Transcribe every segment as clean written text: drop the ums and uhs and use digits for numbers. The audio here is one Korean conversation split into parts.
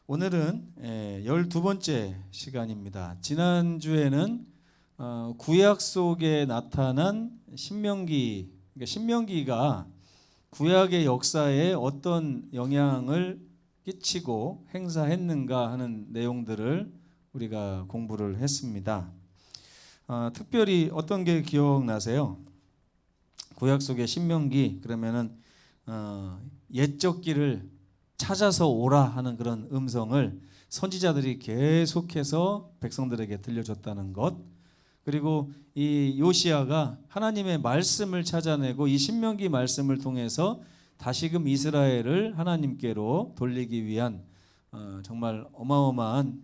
오늘은 12번째 시간입니다. 지난주에는 구약 속에 나타난 신명기, 그러니까 신명기가 구약의 역사에 어떤 영향을 끼치고 행사했는가 하는 내용들을 우리가 공부를 했습니다. 특별히 어떤 게 기억나세요? 구약 속의 신명기 그러면은 옛적 길을 찾아서 오라 하는 그런 음성을 선지자들이 계속해서 백성들에게 들려줬다는 것, 그리고 이 요시야가 하나님의 말씀을 찾아내고 이 신명기 말씀을 통해서 다시금 이스라엘을 하나님께로 돌리기 위한 정말 어마어마한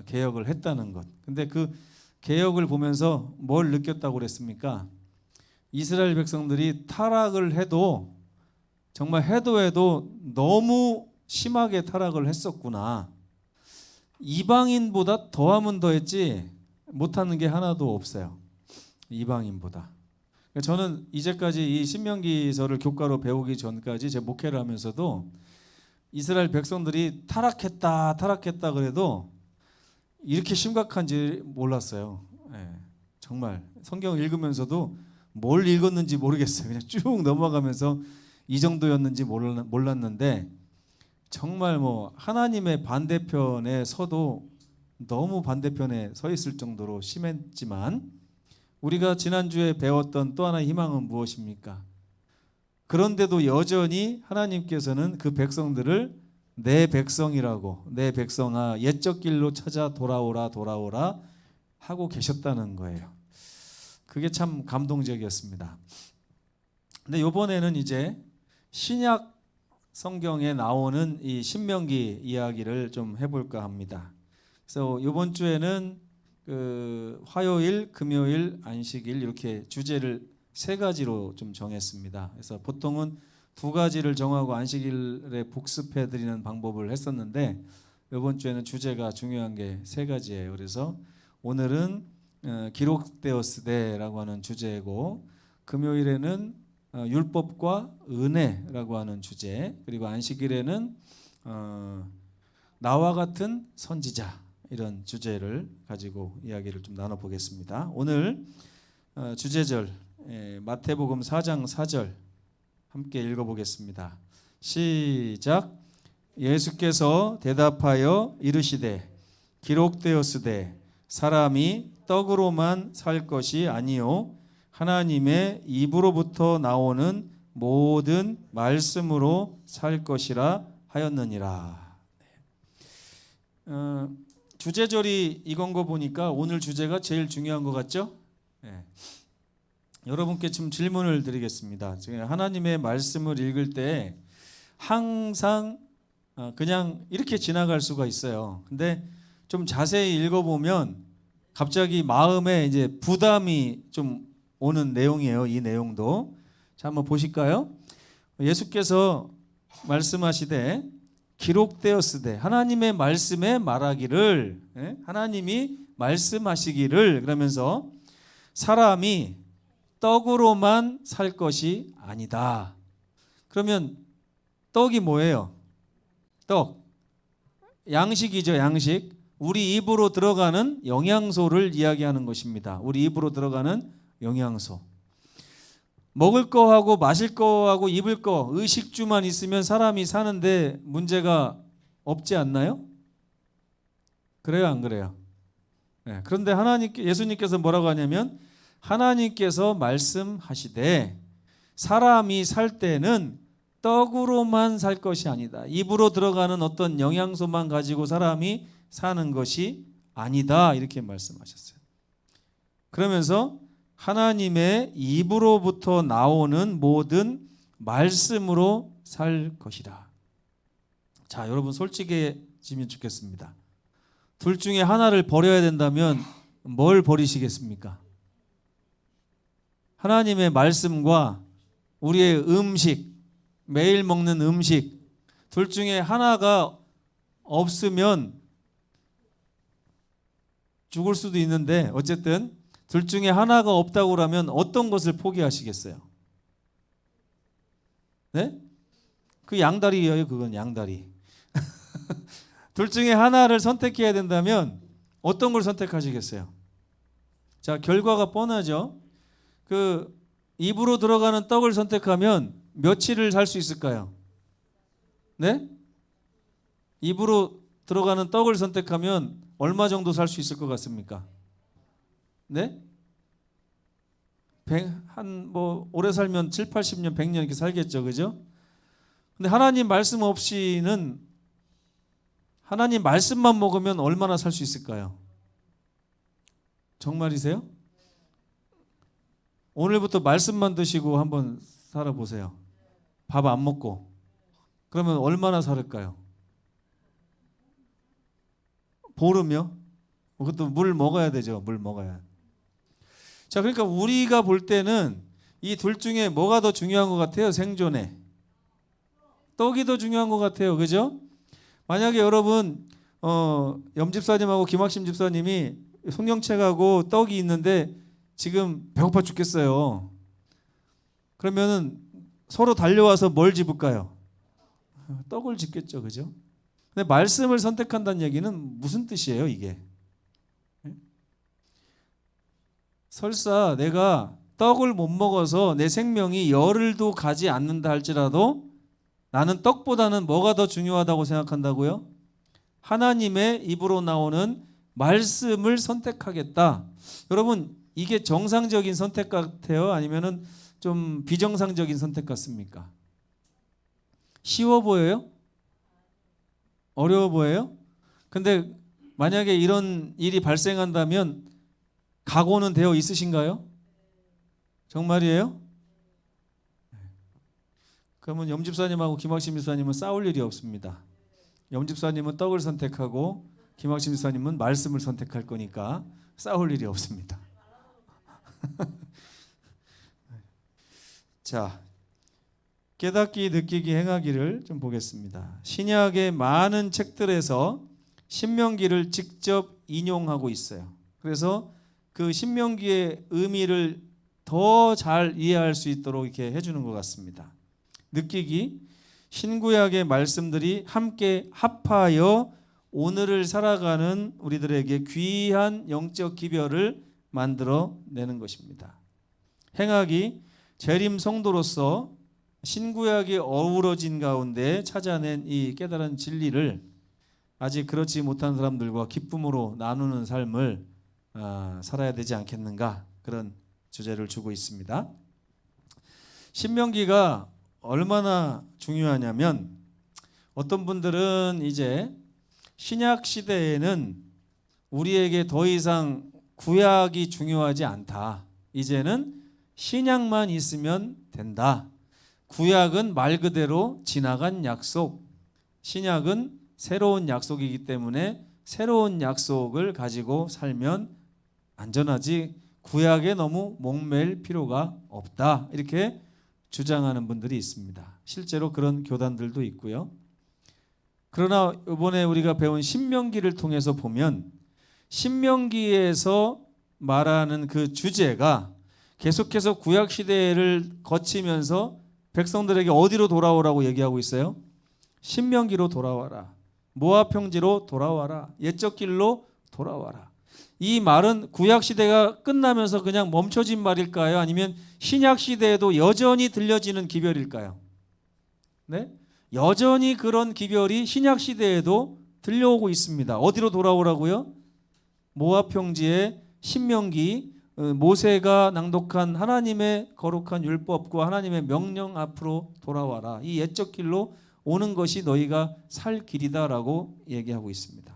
개혁을 했다는 것. 근데 그 개혁을 보면서 뭘 느꼈다고 그랬습니까? 이스라엘 백성들이 타락을 해도 정말 해도 너무 심하게 타락을 했었구나. 이방인보다 더하면 더했지 못하는 게 하나도 없어요. 이방인보다. 저는 이제까지 이 신명기서를 교과로 배우기 전까지 제 목회를 하면서도 이스라엘 백성들이 타락했다 그래도 이렇게 심각한지 몰랐어요. 정말 성경 읽으면서도 뭘 읽었는지 모르겠어요. 그냥 쭉 넘어가면서 이 정도였는지 몰랐는데 정말 하나님의 반대편에 서도 너무 반대편에 서 있을 정도로 심했지만, 우리가 지난주에 배웠던 또 하나의 희망은 무엇입니까? 그런데도 여전히 하나님께서는 그 백성들을 내 백성이라고, 내 백성아 옛적 길로 찾아 돌아오라 하고 계셨다는 거예요. 그게 참 감동적이었습니다. 근데 이번에는 이제 신약 성경에 나오는 이 신명기 이야기를 좀 해볼까 합니다. 그래서 이번 주에는 화요일, 금요일, 안식일 이렇게 주제를 3가지로 좀 정했습니다. 그래서 보통은 2가지를 정하고 안식일에 복습해 드리는 방법을 했었는데 이번 주에는 주제가 중요한 게 3가지예요. 그래서 오늘은 기록되었으되라고 하는 주제고, 금요일에는 율법과 은혜라고 하는 주제, 그리고 안식일에는 나와 같은 선지자, 이런 주제를 가지고 이야기를 좀 나눠보겠습니다. 오늘 주제절 마태복음 4장 4절 함께 읽어보겠습니다. 시작. 예수께서 대답하여 이르시되 기록되었으되 사람이 떡으로만 살 것이 아니요 하나님의 입으로부터 나오는 모든 말씀으로 살 것이라 하였느니라. 주제절이 이건 거 보니까 오늘 주제가 제일 중요한 것 같죠? 여러분께 좀 질문을 드리겠습니다. 하나님의 말씀을 읽을 때 항상 그냥 이렇게 지나갈 수가 있어요. 근데 좀 자세히 읽어보면 갑자기 마음에 이제 부담이 좀 오는 내용이에요. 이 내용도. 자, 한번 보실까요? 예수께서 말씀하시되 기록되었으되, 하나님의 말씀에 말하기를, 하나님이 말씀하시기를, 그러면서 사람이 떡으로만 살 것이 아니다. 그러면 떡이 뭐예요? 떡. 양식이죠, 양식. 우리 입으로 들어가는 영양소를 이야기하는 것입니다. 우리 입으로 들어가는 영양소. 먹을 거하고 마실 거하고 입을 거, 의식주만 있으면 사람이 사는데 문제가 없지 않나요? 그래요, 안 그래요? 그런데 예수님께서 뭐라고 하냐면, 하나님께서 말씀하시되 사람이 살 때는 떡으로만 살 것이 아니다. 입으로 들어가는 어떤 영양소만 가지고 사람이 사는 것이 아니다. 이렇게 말씀하셨어요. 그러면서 하나님의 입으로부터 나오는 모든 말씀으로 살 것이라. 자, 여러분 솔직해지면 좋겠습니다. 둘 중에 하나를 버려야 된다면 뭘 버리시겠습니까? 하나님의 말씀과 우리의 음식, 매일 먹는 음식, 둘 중에 하나가 없으면 죽을 수도 있는데, 어쨌든 둘 중에 하나가 없다고 그러면 어떤 것을 포기하시겠어요? 네? 그 양다리예요. 그건 양다리. 둘 중에 하나를 선택해야 된다면 어떤 걸 선택하시겠어요? 자, 결과가 뻔하죠. 그 입으로 들어가는 떡을 선택하면 며칠을 살 수 있을까요? 네? 입으로 들어가는 떡을 선택하면 얼마 정도 살 수 있을 것 같습니까? 네? 한 뭐 오래 살면 7, 80년, 100년 이렇게 살겠죠. 그죠? 근데 하나님 말씀 없이는 하나님 말씀만 먹으면 얼마나 살 수 있을까요? 정말이세요? 오늘부터 말씀만 드시고 한번 살아보세요. 밥 안 먹고. 그러면 얼마나 살을까요? 보름요? 그것도 물 먹어야 되죠. 물 먹어야. 자, 그러니까 우리가 볼 때는 이 둘 중에 뭐가 더 중요한 것 같아요? 생존에. 떡이 더 중요한 것 같아요. 그죠? 만약에 여러분 염집사님하고 김학심 집사님이 송영책하고 떡이 있는데 지금 배고파 죽겠어요. 그러면은 서로 달려와서 뭘 집을까요? 떡을 집겠죠. 그죠? 근데 말씀을 선택한다는 얘기는 무슨 뜻이에요, 이게? 설사 내가 떡을 못 먹어서 내 생명이 열흘도 가지 않는다 할지라도 나는 떡보다는 뭐가 더 중요하다고 생각한다고요? 하나님의 입으로 나오는 말씀을 선택하겠다. 여러분, 이게 정상적인 선택 같아요? 아니면은 좀 비정상적인 선택 같습니까? 쉬워 보여요? 어려워 보여요? 근데 만약에 이런 일이 발생한다면 각오는 되어 있으신가요? 정말이에요? 그러면 염집사님하고 김학심 집사님은 싸울 일이 없습니다. 염집사님은 떡을 선택하고 김학심 집사님은 말씀을 선택할 거니까 싸울 일이 없습니다. 자, 깨닫기, 느끼기, 행하기를 좀 보겠습니다. 신약의 많은 책들에서 신명기를 직접 인용하고 있어요. 그래서 그 신명기의 의미를 더 잘 이해할 수 있도록 이렇게 해주는 것 같습니다. 느끼기, 신구약의 말씀들이 함께 합하여 오늘을 살아가는 우리들에게 귀한 영적 기별을 만들어내는 것입니다. 행하기, 재림 성도로서 신구약이 어우러진 가운데 찾아낸 이 깨달은 진리를 아직 그렇지 못한 사람들과 기쁨으로 나누는 삶을 살아야 되지 않겠는가, 그런 주제를 주고 있습니다. 신명기가 얼마나 중요하냐면 어떤 분들은 이제 신약 시대에는 우리에게 더 이상 구약이 중요하지 않다. 이제는 신약만 있으면 된다. 구약은 말 그대로 지나간 약속, 신약은 새로운 약속이기 때문에 새로운 약속을 가지고 살면 안전하지 구약에 너무 목매일 필요가 없다. 이렇게 주장하는 분들이 있습니다. 실제로 그런 교단들도 있고요. 그러나 이번에 우리가 배운 신명기를 통해서 보면 신명기에서 말하는 그 주제가 계속해서 구약 시대를 거치면서 백성들에게 어디로 돌아오라고 얘기하고 있어요? 신명기로 돌아와라. 모압 평지로 돌아와라. 옛적 길로 돌아와라. 이 말은 구약 시대가 끝나면서 그냥 멈춰진 말일까요? 아니면 신약 시대에도 여전히 들려지는 기별일까요? 네? 여전히 그런 기별이 신약 시대에도 들려오고 있습니다. 어디로 돌아오라고요? 모압 평지의 신명기, 모세가 낭독한 하나님의 거룩한 율법과 하나님의 명령 앞으로 돌아와라. 이 옛적 길로 오는 것이 너희가 살 길이다라고 얘기하고 있습니다.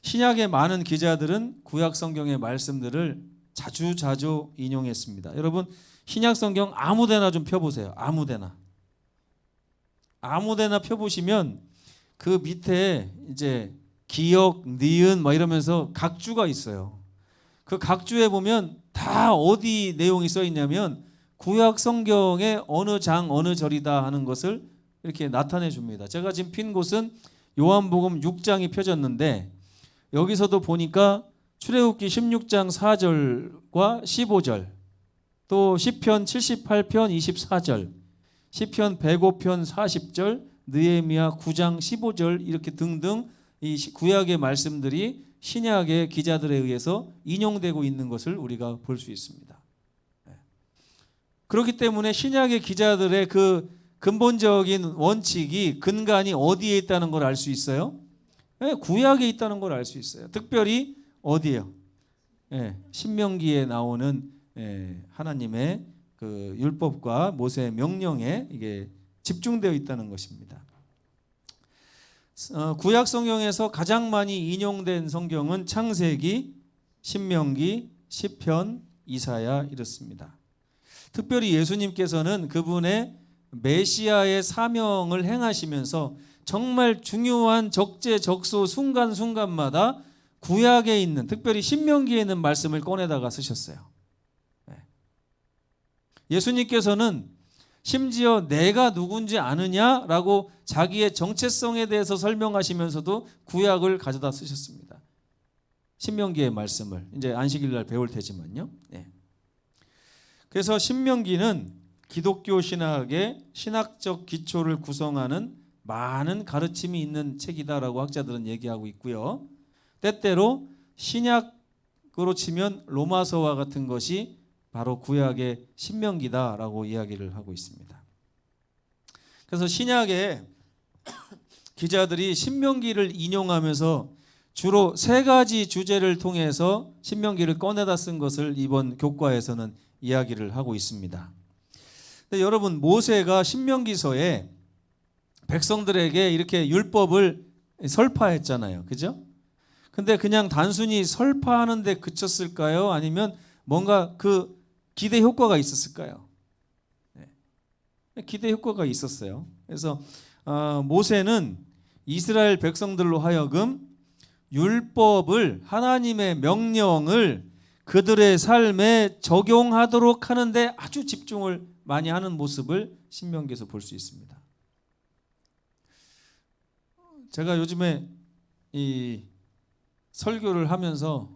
신약의 많은 기자들은 구약 성경의 말씀들을 자주 인용했습니다. 여러분, 신약 성경 아무데나 좀 펴보세요. 아무데나 펴보시면 그 밑에 이제 기역, 니은 막 이러면서 각주가 있어요. 그 각주에 보면 다 어디 내용이 써 있냐면 구약 성경의 어느 장 어느 절이다 하는 것을 이렇게 나타내 줍니다. 제가 지금 핀 곳은 요한복음 6장이 펴졌는데 여기서도 보니까 출애굽기 16장 4절과 15절, 또 시편 78편 24절, 시편 105편 40절, 느헤미야 9장 15절 이렇게 등등 이 구약의 말씀들이 신약의 기자들에 의해서 인용되고 있는 것을 우리가 볼 수 있습니다. 그렇기 때문에 신약의 기자들의 그 근본적인 원칙이 근간이 어디에 있다는 걸 알 수 있어요? 구약에 있다는 걸 알 수 있어요. 특별히 어디에요? 신명기에 나오는 하나님의 그 율법과 모세의 명령에 이게 집중되어 있다는 것입니다. 구약 성경에서 가장 많이 인용된 성경은 창세기, 신명기, 시편, 이사야 이렇습니다. 특별히 예수님께서는 그분의 메시아의 사명을 행하시면서 정말 중요한 적재적소 순간순간마다 구약에 있는, 특별히 신명기에 있는 말씀을 꺼내다가 쓰셨어요. 예수님께서는 심지어 내가 누군지 아느냐라고 자기의 정체성에 대해서 설명하시면서도 구약을 가져다 쓰셨습니다. 신명기의 말씀을 이제 안식일 날 배울 테지만요. 그래서 신명기는 기독교 신학의 신학적 기초를 구성하는 많은 가르침이 있는 책이다라고 학자들은 얘기하고 있고요. 때때로 신약으로 치면 로마서와 같은 것이 바로 구약의 신명기다라고 이야기를 하고 있습니다. 그래서 신약의 기자들이 신명기를 인용하면서 주로 세 가지 주제를 통해서 신명기를 꺼내다 쓴 것을 이번 교과에서는 이야기를 하고 있습니다. 근데 여러분, 모세가 신명기서에 백성들에게 이렇게 율법을 설파했잖아요. 그죠? 근데 그냥 단순히 설파하는 데 그쳤을까요? 아니면 뭔가 그 기대 효과가 있었을까요? 기대 효과가 있었어요. 그래서 모세는 이스라엘 백성들로 하여금 율법을, 하나님의 명령을 그들의 삶에 적용하도록 하는데 아주 집중을 많이 하는 모습을 신명기에서 볼 수 있습니다. 제가 요즘에 이 설교를 하면서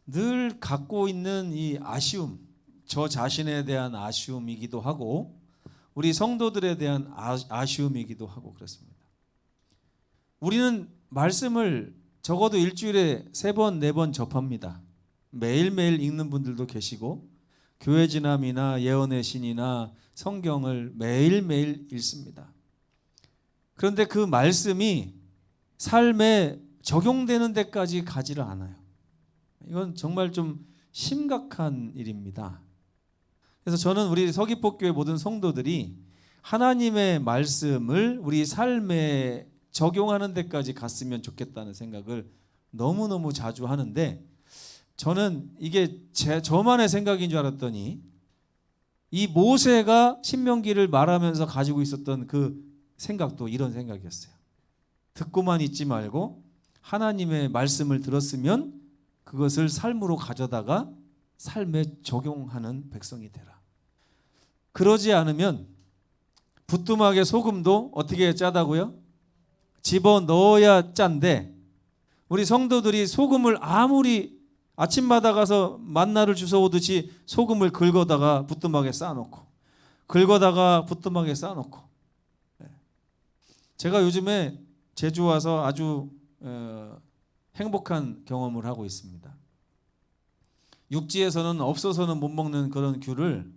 늘 갖고 있는 이 아쉬움, 저 자신에 대한 아쉬움이기도 하고 우리 성도들에 대한 아쉬움이기도 하고 그렇습니다. 우리는 말씀을 적어도 일주일에 3번, 4번 접합니다. 매일매일 읽는 분들도 계시고 교회 지남이나 예언의 신이나 성경을 매일매일 읽습니다. 그런데 그 말씀이 삶에 적용되는 데까지 가지를 않아요. 이건 정말 좀 심각한 일입니다. 그래서 저는 우리 서귀포교회 모든 성도들이 하나님의 말씀을 우리 삶에 적용하는 데까지 갔으면 좋겠다는 생각을 너무너무 자주 하는데, 저는 이게 저만의 생각인 줄 알았더니 이 모세가 신명기를 말하면서 가지고 있었던 그 생각도 이런 생각이었어요. 듣고만 있지 말고 하나님의 말씀을 들었으면 그것을 삶으로 가져다가 삶에 적용하는 백성이 되라. 그러지 않으면 부뚜막에 소금도 어떻게 짜다고요? 집어넣어야 짠데, 우리 성도들이 소금을 아무리 아침마다 가서 만나를 주워오듯이 소금을 긁어다가 부뚜막에 쌓아놓고, 긁어다가 부뚜막에 쌓아놓고. 제가 요즘에 제주 와서 아주 행복한 경험을 하고 있습니다. 육지에서는 없어서는 못 먹는 그런 귤을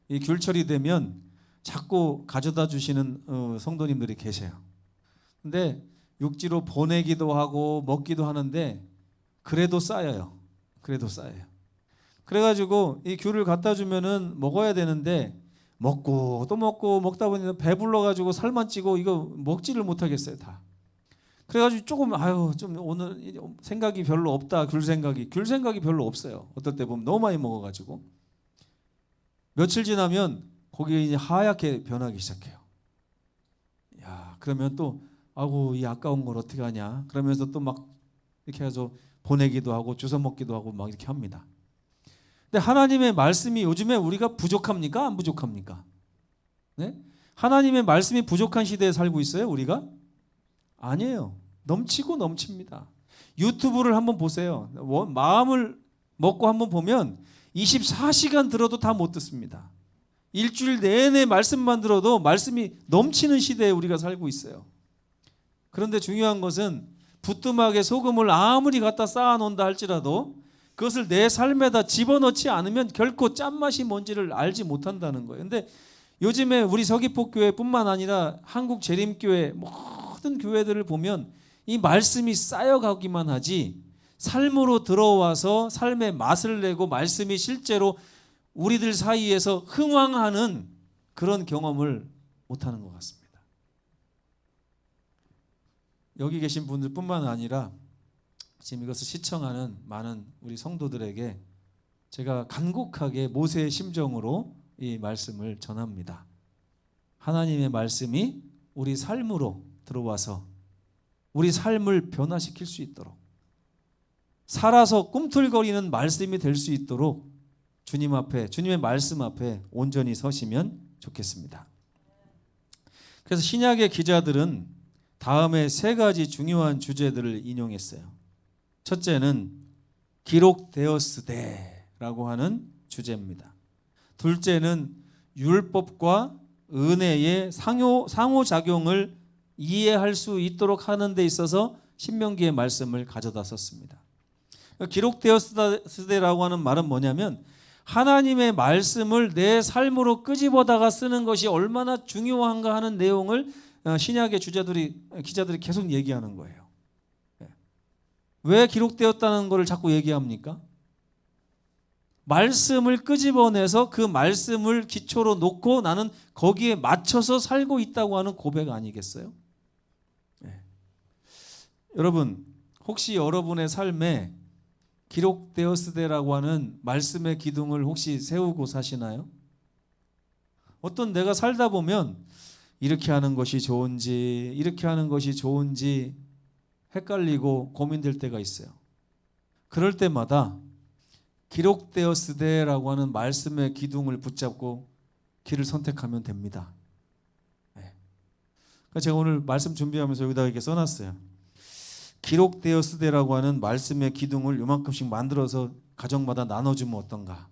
이 귤철이 되면 자꾸 가져다 주시는 성도님들이 계세요. 근데 육지로 보내기도 하고 먹기도 하는데 그래도 쌓여요. 그래도 쌓여요. 그래가지고 이 귤을 갖다 주면은 먹어야 되는데 먹고 또 먹고 먹다 보니 배불러가지고 살만 찌고 이거 먹지를 못하겠어요 다. 그래가지고 조금 좀 오늘 생각이 별로 없다. 귤 생각이 별로 없어요. 어떨 때 보면 너무 많이 먹어가지고 며칠 지나면 거기 이제 하얗게 변하기 시작해요. 야, 그러면 또 이 아까운 걸 어떻게 하냐? 그러면서 또 막 이렇게 해서 보내기도 하고 주워 먹기도 하고 막 이렇게 합니다. 근데 하나님의 말씀이 요즘에 우리가 부족합니까? 안 부족합니까? 네? 하나님의 말씀이 부족한 시대에 살고 있어요, 우리가? 아니에요. 넘치고 넘칩니다. 유튜브를 한번 보세요. 마음을 먹고 한번 보면 24시간 들어도 다 못 듣습니다. 일주일 내내 말씀만 들어도 말씀이 넘치는 시대에 우리가 살고 있어요. 그런데 중요한 것은 부뚜막에 소금을 아무리 갖다 쌓아놓는다 할지라도 그것을 내 삶에다 집어넣지 않으면 결코 짠맛이 뭔지를 알지 못한다는 거예요. 근데 요즘에 우리 서귀포교회뿐만 아니라 한국 재림교회 모든 교회들을 보면 이 말씀이 쌓여가기만 하지 삶으로 들어와서 삶의 맛을 내고 말씀이 실제로 우리들 사이에서 흥왕하는 그런 경험을 못하는 것 같습니다. 여기 계신 분들뿐만 아니라 지금 이것을 시청하는 많은 우리 성도들에게 제가 간곡하게 모세의 심정으로 이 말씀을 전합니다. 하나님의 말씀이 우리 삶으로 들어와서 우리 삶을 변화시킬 수 있도록 살아서 꿈틀거리는 말씀이 될 수 있도록 주님 앞에, 주님의 말씀 앞에 온전히 서시면 좋겠습니다. 그래서 신약의 기자들은 다음에 세 가지 중요한 주제들을 인용했어요. 첫째는 기록되었으되라고 하는 주제입니다. 둘째는 율법과 은혜의 상호작용을 이해할 수 있도록 하는 데 있어서 신명기의 말씀을 가져다 썼습니다. 기록되었으되라고 하는 말은 뭐냐면 하나님의 말씀을 내 삶으로 끄집어다가 쓰는 것이 얼마나 중요한가 하는 내용을 신약의 기자들이 계속 얘기하는 거예요. 왜 기록되었다는 것을 자꾸 얘기합니까? 말씀을 끄집어내서 그 말씀을 기초로 놓고 나는 거기에 맞춰서 살고 있다고 하는 고백 아니겠어요? 여러분, 혹시 여러분의 삶에 기록되었으되라고 하는 말씀의 기둥을 혹시 세우고 사시나요? 어떤 내가 살다 보면 이렇게 하는 것이 좋은지 이렇게 하는 것이 좋은지 헷갈리고 고민될 때가 있어요. 그럴 때마다 기록되었으되라고 하는 말씀의 기둥을 붙잡고 길을 선택하면 됩니다. 그러니까 제가 오늘 말씀 준비하면서 여기다가 이렇게 써놨어요. 기록되었으되라고 하는 말씀의 기둥을 요만큼씩 만들어서 가정마다 나눠주면 어떤가.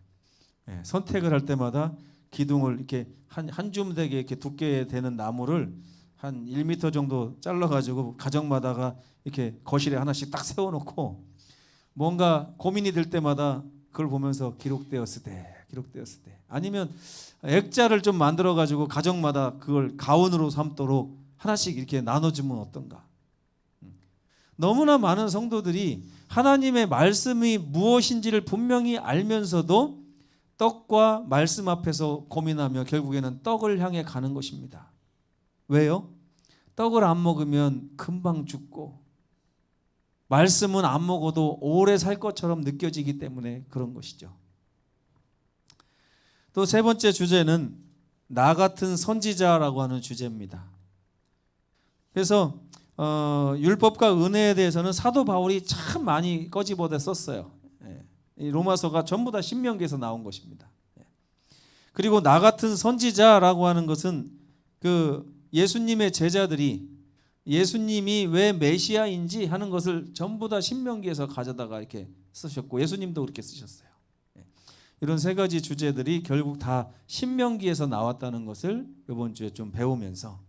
선택을 할 때마다 기둥을 이렇게 한 줌 되게 이렇게 두께 되는 나무를 한 1m 정도 잘라가지고 가정마다가 이렇게 거실에 하나씩 딱 세워놓고 뭔가 고민이 될 때마다 그걸 보면서 기록되었으되 아니면 액자를 좀 만들어가지고 가정마다 그걸 가운으로 삼도록 하나씩 이렇게 나눠주면 어떤가. 너무나 많은 성도들이 하나님의 말씀이 무엇인지를 분명히 알면서도 떡과 말씀 앞에서 고민하며 결국에는 떡을 향해 가는 것입니다. 왜요? 떡을 안 먹으면 금방 죽고 말씀은 안 먹어도 오래 살 것처럼 느껴지기 때문에 그런 것이죠. 또 세 번째 주제는 나 같은 선지자라고 하는 주제입니다. 그래서 율법과 은혜에 대해서는 사도 바울이 참 많이 꺼집어대 썼어요. 이 로마서가 전부 다 신명기에서 나온 것입니다. 그리고 나 같은 선지자라고 하는 것은 그 예수님의 제자들이 예수님이 왜 메시아인지 하는 것을 전부 다 신명기에서 가져다가 이렇게 쓰셨고 예수님도 그렇게 쓰셨어요. 이런 세 가지 주제들이 결국 다 신명기에서 나왔다는 것을 이번 주에 좀 배우면서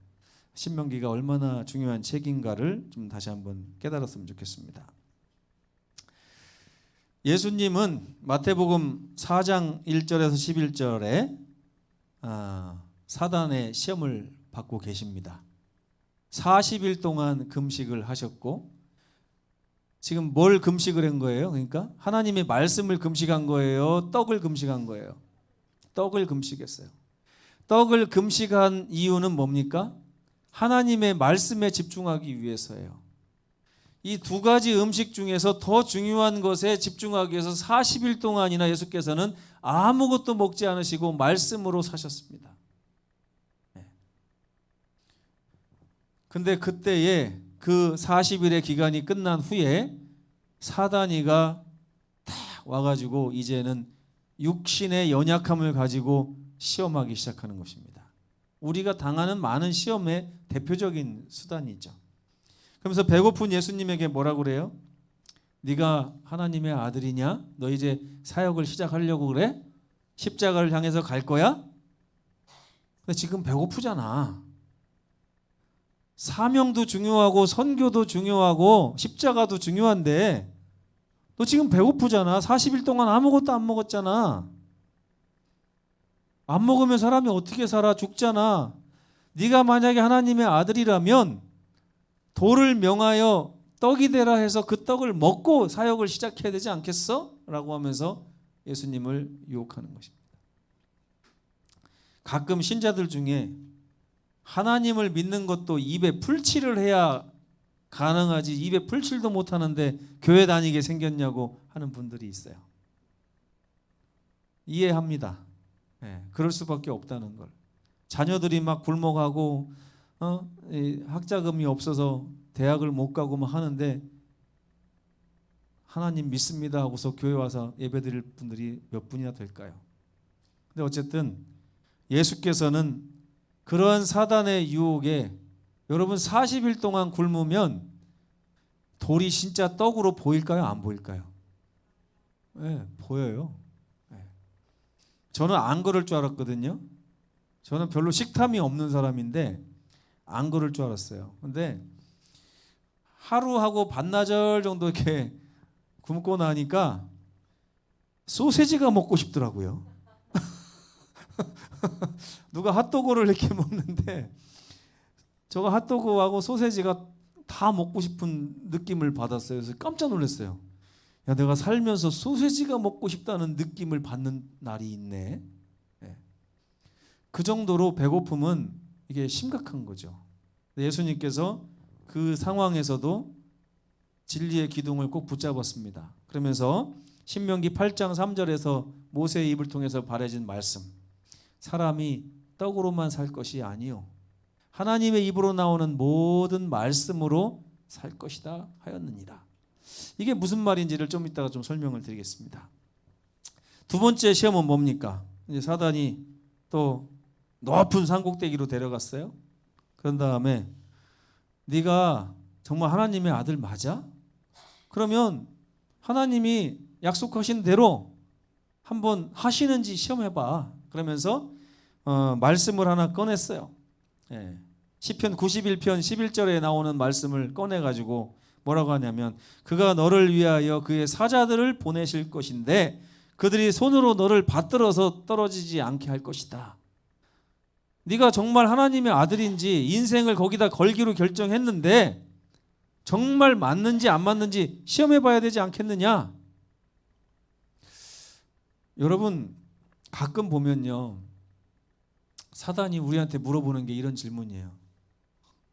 신명기가 얼마나 중요한 책인가를 좀 다시 한번 깨달았으면 좋겠습니다. 예수님은 마태복음 4장 1절에서 11절에 사단의 시험을 받고 계십니다. 40일 동안 금식을 하셨고 지금 뭘 금식을 한 거예요? 그러니까 하나님의 말씀을 금식한 거예요? 떡을 금식한 거예요? 떡을 금식했어요. 떡을 금식한 이유는 뭡니까? 하나님의 말씀에 집중하기 위해서예요. 이 두 가지 음식 중에서 더 중요한 것에 집중하기 위해서 40일 동안이나 예수께서는 아무것도 먹지 않으시고 말씀으로 사셨습니다. 근데 그때에 그 40일의 기간이 끝난 후에 사단이가 딱 와가지고 이제는 육신의 연약함을 가지고 시험하기 시작하는 것입니다. 우리가 당하는 많은 시험의 대표적인 수단이죠. 그러면서 배고픈 예수님에게 뭐라고 그래요? 네가 하나님의 아들이냐? 너 이제 사역을 시작하려고 그래? 십자가를 향해서 갈 거야? 근데 지금 배고프잖아. 사명도 중요하고 선교도 중요하고 십자가도 중요한데 너 지금 배고프잖아. 40일 동안 아무것도 안 먹었잖아. 안 먹으면 사람이 어떻게 살아? 죽잖아. 네가 만약에 하나님의 아들이라면 돌을 명하여 떡이 되라 해서 그 떡을 먹고 사역을 시작해야 되지 않겠어? 라고 하면서 예수님을 유혹하는 것입니다. 가끔 신자들 중에 하나님을 믿는 것도 입에 풀칠을 해야 가능하지 입에 풀칠도 못하는데 교회 다니게 생겼냐고 하는 분들이 있어요. 이해합니다. 그럴 수밖에 없다는 걸. 자녀들이 막 굴먹하고 학자금이 없어서 대학을 못 가고 막 하는데 하나님 믿습니다 하고서 교회 와서 예배드릴 분들이 몇 분이나 될까요? 근데 어쨌든 예수께서는 그러한 사단의 유혹에 여러분 40일 동안 굶으면 돌이 진짜 떡으로 보일까요? 안 보일까요? 네, 보여요. 저는 안 그럴 줄 알았거든요. 저는 별로 식탐이 없는 사람인데 안 그럴 줄 알았어요. 근데 하루하고 반나절 정도 이렇게 굶고 나니까 소세지가 먹고 싶더라고요. 누가 핫도그를 이렇게 먹는데 저거 핫도그하고 소세지가 다 먹고 싶은 느낌을 받았어요. 그래서 깜짝 놀랐어요. 야, 내가 살면서 소세지가 먹고 싶다는 느낌을 받는 날이 있네. 그 정도로 배고픔은 이게 심각한 거죠. 예수님께서 그 상황에서도 진리의 기둥을 꼭 붙잡았습니다. 그러면서 신명기 8장 3절에서 모세의 입을 통해서 발해진 말씀, 사람이 떡으로만 살 것이 아니요 하나님의 입으로 나오는 모든 말씀으로 살 것이다 하였느니라. 이게 무슨 말인지를 좀 이따가 좀 설명을 드리겠습니다. 두 번째 시험은 뭡니까? 이제 사단이 또 높은 산꼭대기로 데려갔어요. 그런 다음에 네가 정말 하나님의 아들 맞아? 그러면 하나님이 약속하신 대로 한번 하시는지 시험해봐. 그러면서 말씀을 하나 꺼냈어요. 시편 91편 11절에 나오는 말씀을 꺼내가지고 뭐라고 하냐면 그가 너를 위하여 그의 사자들을 보내실 것인데 그들이 손으로 너를 받들어서 떨어지지 않게 할 것이다. 네가 정말 하나님의 아들인지 인생을 거기다 걸기로 결정했는데 정말 맞는지 안 맞는지 시험해 봐야 되지 않겠느냐. 여러분 가끔 보면요 사단이 우리한테 물어보는 게 이런 질문이에요.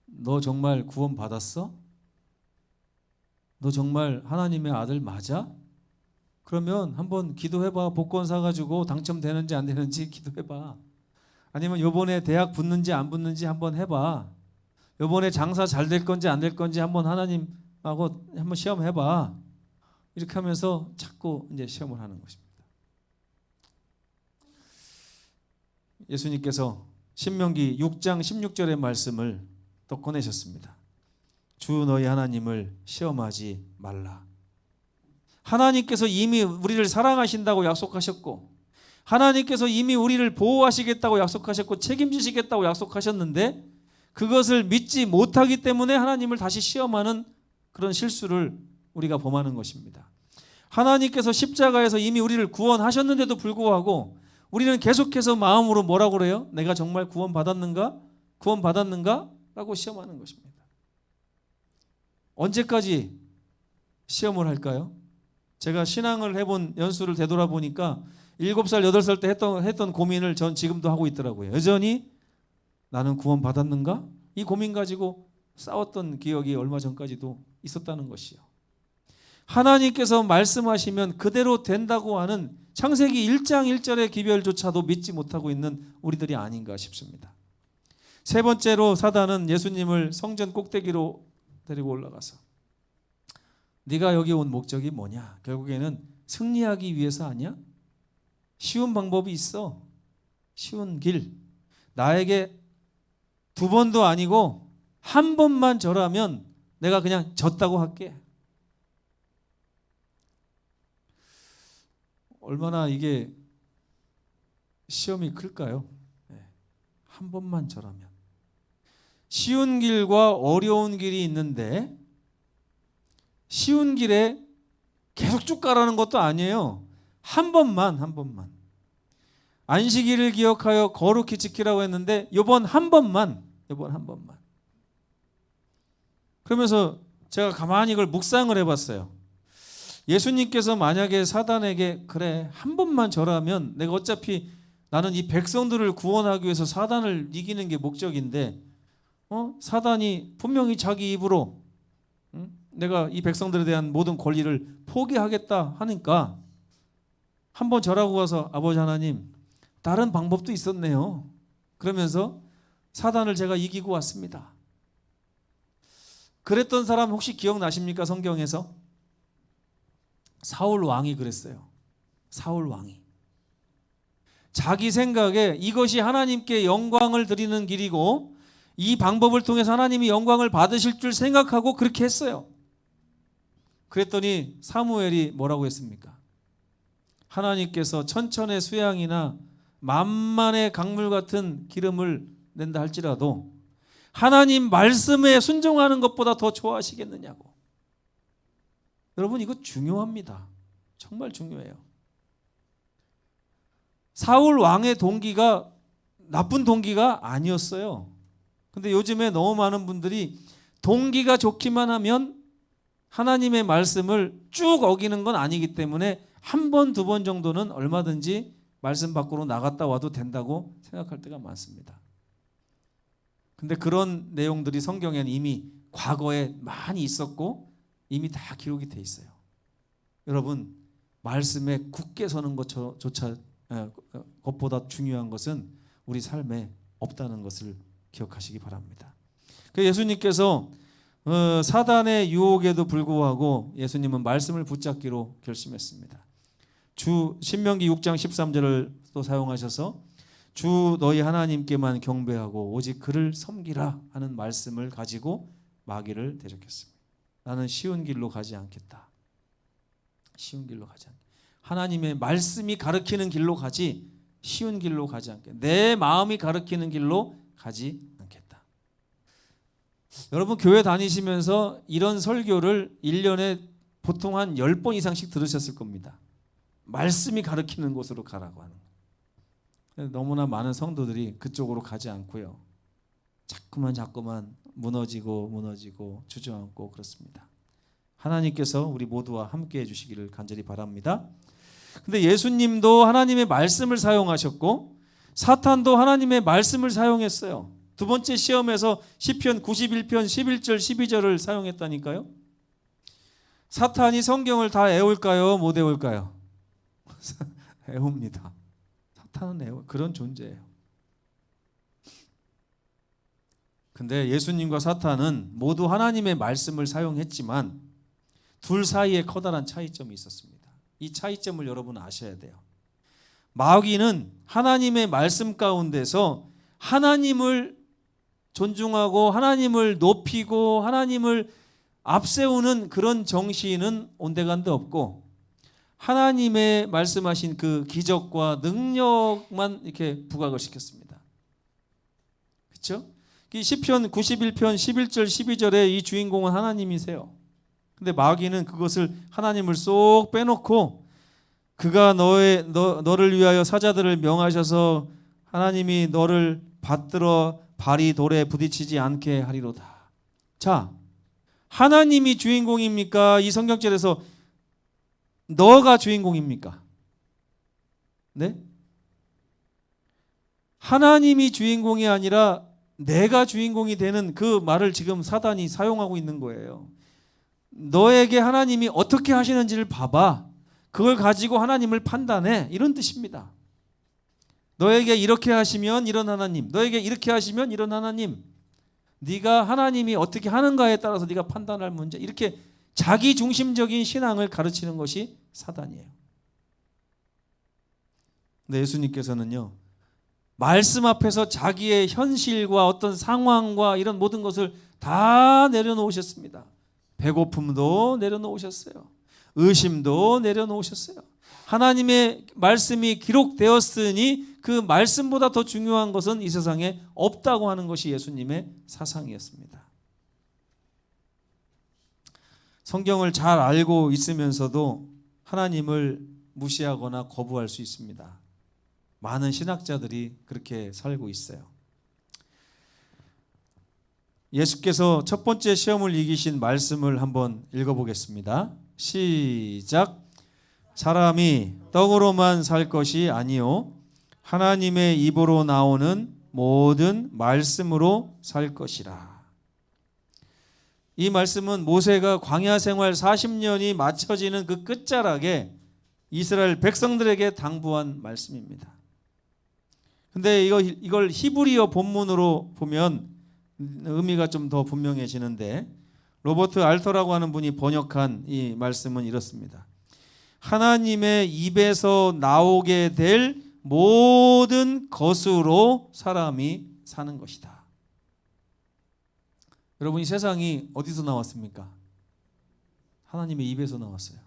너 정말 구원 받았어? 너 정말 하나님의 아들 맞아? 그러면 한번 기도해봐. 복권 사가지고 당첨되는지 안 되는지 기도해봐. 아니면 요번에 대학 붙는지 안 붙는지 한번 해봐. 요번에 장사 잘 될 건지 안 될 건지 한번 하나님하고 한번 시험해봐. 이렇게 하면서 자꾸 이제 시험을 하는 것입니다. 예수님께서 신명기 6장 16절의 말씀을 또 꺼내셨습니다. 주 너희 하나님을 시험하지 말라. 하나님께서 이미 우리를 사랑하신다고 약속하셨고 하나님께서 이미 우리를 보호하시겠다고 약속하셨고 책임지시겠다고 약속하셨는데 그것을 믿지 못하기 때문에 하나님을 다시 시험하는 그런 실수를 우리가 범하는 것입니다. 하나님께서 십자가에서 이미 우리를 구원하셨는데도 불구하고 우리는 계속해서 마음으로 뭐라고 그래요? 내가 정말 구원받았는가? 구원받았는가? 라고 시험하는 것입니다. 언제까지 시험을 할까요? 제가 신앙을 해본 연수를 되돌아보니까 7살, 8살 때 했던 고민을 전 지금도 하고 있더라고요. 여전히 나는 구원받았는가? 이 고민 가지고 싸웠던 기억이 얼마 전까지도 있었다는 것이요. 하나님께서 말씀하시면 그대로 된다고 하는 창세기 1장 1절의 기별조차도 믿지 못하고 있는 우리들이 아닌가 싶습니다. 세 번째로 사단은 예수님을 성전 꼭대기로 데리고 올라가서 네가 여기 온 목적이 뭐냐? 결국에는 승리하기 위해서 아니야? 쉬운 방법이 있어. 쉬운 길. 나에게 2번도 아니고 1번만 절하면 내가 그냥 졌다고 할게. 얼마나 이게 시험이 클까요? 한 번만 절하면. 쉬운 길과 어려운 길이 있는데 쉬운 길에 계속 쭉 가라는 것도 아니에요. 한 번만. 안식일을 기억하여 거룩히 지키라고 했는데 이번 한 번만. 그러면서 제가 가만히 이걸 묵상을 해봤어요. 예수님께서 만약에 사단에게 그래 한 번만 절하면 내가 어차피 나는 이 백성들을 구원하기 위해서 사단을 이기는 게 목적인데 사단이 분명히 자기 입으로 내가 이 백성들에 대한 모든 권리를 포기하겠다 하니까 한 번 절하고 가서 아버지 하나님 다른 방법도 있었네요. 그러면서 사단을 제가 이기고 왔습니다. 그랬던 사람 혹시 기억나십니까? 성경에서 사울 왕이 그랬어요. 사울 왕이 자기 생각에 이것이 하나님께 영광을 드리는 길이고 이 방법을 통해서 하나님이 영광을 받으실 줄 생각하고 그렇게 했어요. 그랬더니 사무엘이 뭐라고 했습니까? 하나님께서 천천의 수양이나 만만의 강물 같은 기름을 낸다 할지라도 하나님 말씀에 순종하는 것보다 더 좋아하시겠느냐고. 여러분 이거 중요합니다. 정말 중요해요. 사울 왕의 동기가 나쁜 동기가 아니었어요. 근데 요즘에 너무 많은 분들이 동기가 좋기만 하면 하나님의 말씀을 쭉 어기는 건 아니기 때문에 한 번, 두 번 정도는 얼마든지 말씀 밖으로 나갔다 와도 된다고 생각할 때가 많습니다. 근데 그런 내용들이 성경에는 이미 과거에 많이 있었고 이미 다 기록이 돼 있어요. 여러분 말씀에 굳게 서는 것보다 중요한 것은 우리 삶에 없다는 것을 기억하시기 바랍니다. 예수님께서 사단의 유혹에도 불구하고 예수님은 말씀을 붙잡기로 결심했습니다. 신명기 6장 13절을 또 사용하셔서 주 너희 하나님께만 경배하고 오직 그를 섬기라 하는 말씀을 가지고 마귀를 대적했습니다. 나는 쉬운 길로 가지 않겠다. 쉬운 길로 가지 않겠다. 하나님의 말씀이 가르치는 길로 가지 쉬운 길로 가지 않겠다. 내 마음이 가르치는 길로 가지 않겠다. 여러분 교회 다니시면서 이런 설교를 1년에 보통 한 10번 이상씩 들으셨을 겁니다. 말씀이 가르치는 곳으로 가라고 하는 거예요. 너무나 많은 성도들이 그쪽으로 가지 않고요. 자꾸만 무너지고 주저앉고 그렇습니다. 하나님께서 우리 모두와 함께 해주시기를 간절히 바랍니다. 근데 예수님도 하나님의 말씀을 사용하셨고 사탄도 하나님의 말씀을 사용했어요. 두 번째 시험에서 시편 91편 11절 12절을 사용했다니까요. 사탄이 성경을 다 애울까요? 못 애울까요? 애웁니다. 사탄은 그런 존재예요. 근데 예수님과 사탄은 모두 하나님의 말씀을 사용했지만 둘 사이에 커다란 차이점이 있었습니다. 이 차이점을 여러분 아셔야 돼요. 마귀는 하나님의 말씀 가운데서 하나님을 존중하고 하나님을 높이고 하나님을 앞세우는 그런 정신은 온데간데 없고 하나님의 말씀하신 그 기적과 능력만 이렇게 부각을 시켰습니다. 그렇죠? 시편 91편 11절 12절에 이 주인공은 하나님이세요. 근데 마귀는 그것을 하나님을 쏙 빼놓고 그가 너를 위하여 사자들을 명하셔서 하나님이 너를 받들어 발이 돌에 부딪히지 않게 하리로다. 자, 하나님이 주인공입니까? 이 성경절에서 너가 주인공입니까? 네? 하나님이 주인공이 아니라 내가 주인공이 되는 그 말을 지금 사단이 사용하고 있는 거예요. 너에게 하나님이 어떻게 하시는지를 봐봐. 그걸 가지고 하나님을 판단해. 이런 뜻입니다. 너에게 이렇게 하시면 이런 하나님, 너에게 이렇게 하시면 이런 하나님. 네가 하나님이 어떻게 하는가에 따라서 네가 판단할 문제. 이렇게 자기 중심적인 신앙을 가르치는 것이 사단이에요. 근데 예수님께서는요, 말씀 앞에서 자기의 현실과 어떤 상황과 이런 모든 것을 다 내려놓으셨습니다. 배고픔도 내려놓으셨어요. 의심도 내려놓으셨어요. 하나님의 말씀이 기록되었으니 그 말씀보다 더 중요한 것은 이 세상에 없다고 하는 것이 예수님의 사상이었습니다. 성경을 잘 알고 있으면서도 하나님을 무시하거나 거부할 수 있습니다. 많은 신학자들이 그렇게 살고 있어요. 예수께서 첫 번째 시험을 이기신 말씀을 한번 읽어보겠습니다. 시작. 사람이 떡으로만 살 것이 아니요 하나님의 입으로 나오는 모든 말씀으로 살 것이라. 이 말씀은 모세가 광야 생활 40년이 맞춰지는 그 끝자락에 이스라엘 백성들에게 당부한 말씀입니다. 근데 이걸 히브리어 본문으로 보면 의미가 좀 더 분명해지는데, 로버트 알터라고 하는 분이 번역한 이 말씀은 이렇습니다. 하나님의 입에서 나오게 될 모든 것으로 사람이 사는 것이다. 여러분, 이 세상이 어디서 나왔습니까? 하나님의 입에서 나왔어요.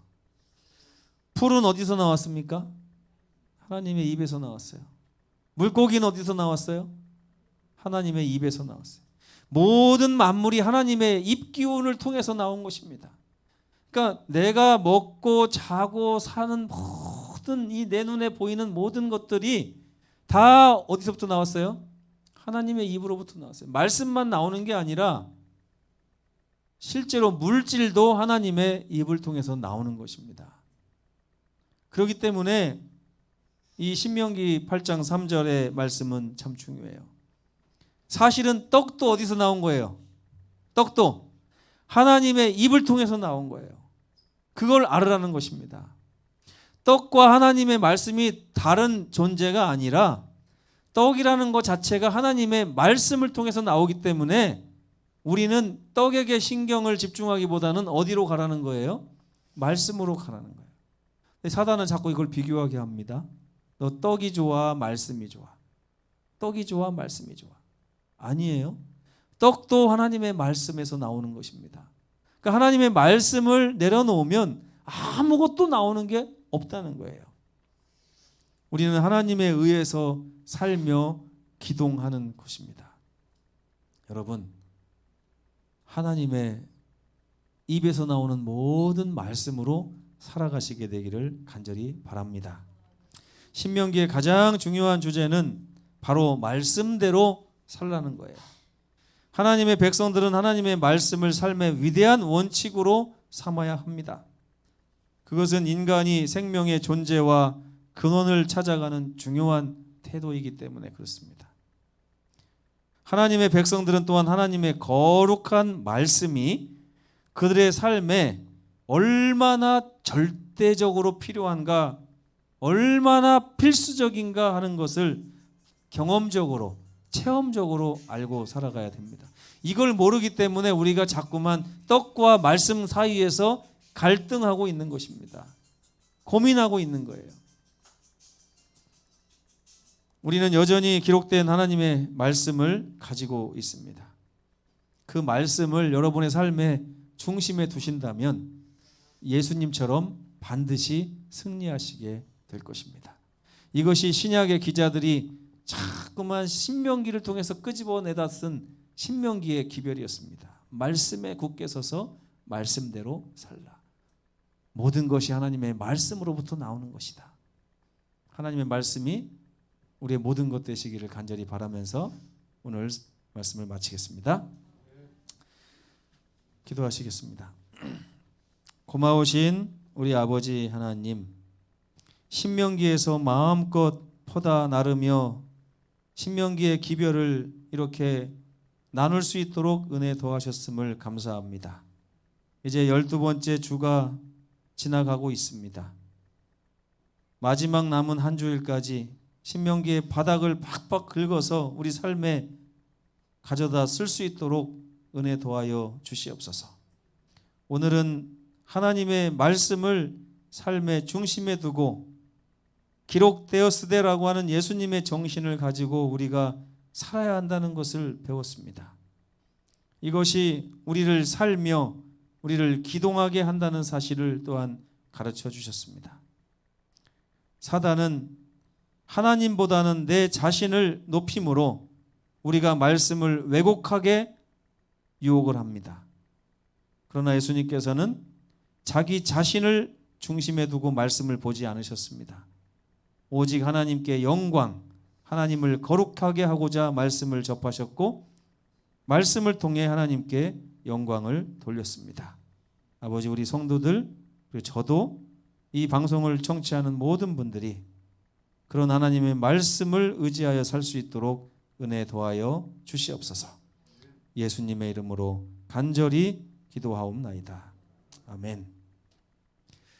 풀은 어디서 나왔습니까? 하나님의 입에서 나왔어요. 물고기는 어디서 나왔어요? 하나님의 입에서 나왔어요. 모든 만물이 하나님의 입 기운을 통해서 나온 것입니다. 그러니까 내가 먹고 자고 사는 모든 이 내 눈에 보이는 모든 것들이 다 어디서부터 나왔어요? 하나님의 입으로부터 나왔어요. 말씀만 나오는 게 아니라 실제로 물질도 하나님의 입을 통해서 나오는 것입니다. 그렇기 때문에 이 신명기 8장 3절의 말씀은 참 중요해요. 사실은 떡도 어디서 나온 거예요? 떡도 하나님의 입을 통해서 나온 거예요. 그걸 알으라는 것입니다. 떡과 하나님의 말씀이 다른 존재가 아니라 떡이라는 것 자체가 하나님의 말씀을 통해서 나오기 때문에 우리는 떡에게 신경을 집중하기보다는 어디로 가라는 거예요? 말씀으로 가라는 거예요. 사단은 자꾸 이걸 비교하게 합니다. 너 떡이 좋아, 말씀이 좋아. 떡이 좋아, 말씀이 좋아. 아니에요. 떡도 하나님의 말씀에서 나오는 것입니다. 그러니까 하나님의 말씀을 내려놓으면 아무것도 나오는 게 없다는 거예요. 우리는 하나님에 의해서 살며 기동하는 것입니다. 여러분, 하나님의 입에서 나오는 모든 말씀으로 살아가시게 되기를 간절히 바랍니다. 신명기의 가장 중요한 주제는 바로 말씀대로 살라는 거예요. 하나님의 백성들은 하나님의 말씀을 삶의 위대한 원칙으로 삼아야 합니다. 그것은 인간이 생명의 존재와 근원을 찾아가는 중요한 태도이기 때문에 그렇습니다. 하나님의 백성들은 또한 하나님의 거룩한 말씀이 그들의 삶에 얼마나 절대적으로 필요한가, 얼마나 필수적인가 하는 것을 경험적으로, 체험적으로 알고 살아가야 됩니다. 이걸 모르기 때문에 우리가 자꾸만 떡과 말씀 사이에서 갈등하고 있는 것입니다. 고민하고 있는 거예요. 우리는 여전히 기록된 하나님의 말씀을 가지고 있습니다. 그 말씀을 여러분의 삶의 중심에 두신다면 예수님처럼 반드시 승리하시게 될 것입니다. 이것이 신약의 기자들이 자꾸만 신명기를 통해서 끄집어내다 쓴 신명기의 기별이었습니다. 말씀에 굳게 서서 말씀대로 살라. 모든 것이 하나님의 말씀으로부터 나오는 것이다. 하나님의 말씀이 우리의 모든 것 되시기를 간절히 바라면서 오늘 말씀을 마치겠습니다. 기도하시겠습니다. 고마우신 우리 아버지 하나님, 신명기에서 마음껏 퍼다 나르며 신명기의 기별을 이렇게 나눌 수 있도록 은혜 더하셨음을 감사합니다. 이제 12번째 주가 지나가고 있습니다. 마지막 남은 한 주일까지 신명기의 바닥을 팍팍 긁어서 우리 삶에 가져다 쓸 수 있도록 은혜 더하여 주시옵소서. 오늘은 하나님의 말씀을 삶의 중심에 두고 기록되었으되라고 하는 예수님의 정신을 가지고 우리가 살아야 한다는 것을 배웠습니다. 이것이 우리를 살며 우리를 기동하게 한다는 사실을 또한 가르쳐 주셨습니다. 사단은 하나님보다는 내 자신을 높임으로 우리가 말씀을 왜곡하게 유혹을 합니다. 그러나 예수님께서는 자기 자신을 중심에 두고 말씀을 보지 않으셨습니다. 오직 하나님께 영광, 하나님을 거룩하게 하고자 말씀을 접하셨고 말씀을 통해 하나님께 영광을 돌렸습니다. 아버지, 우리 성도들 그리고 저도 이 방송을 청취하는 모든 분들이 그런 하나님의 말씀을 의지하여 살 수 있도록 은혜 더하여 주시옵소서. 예수님의 이름으로 간절히 기도하옵나이다. 아멘.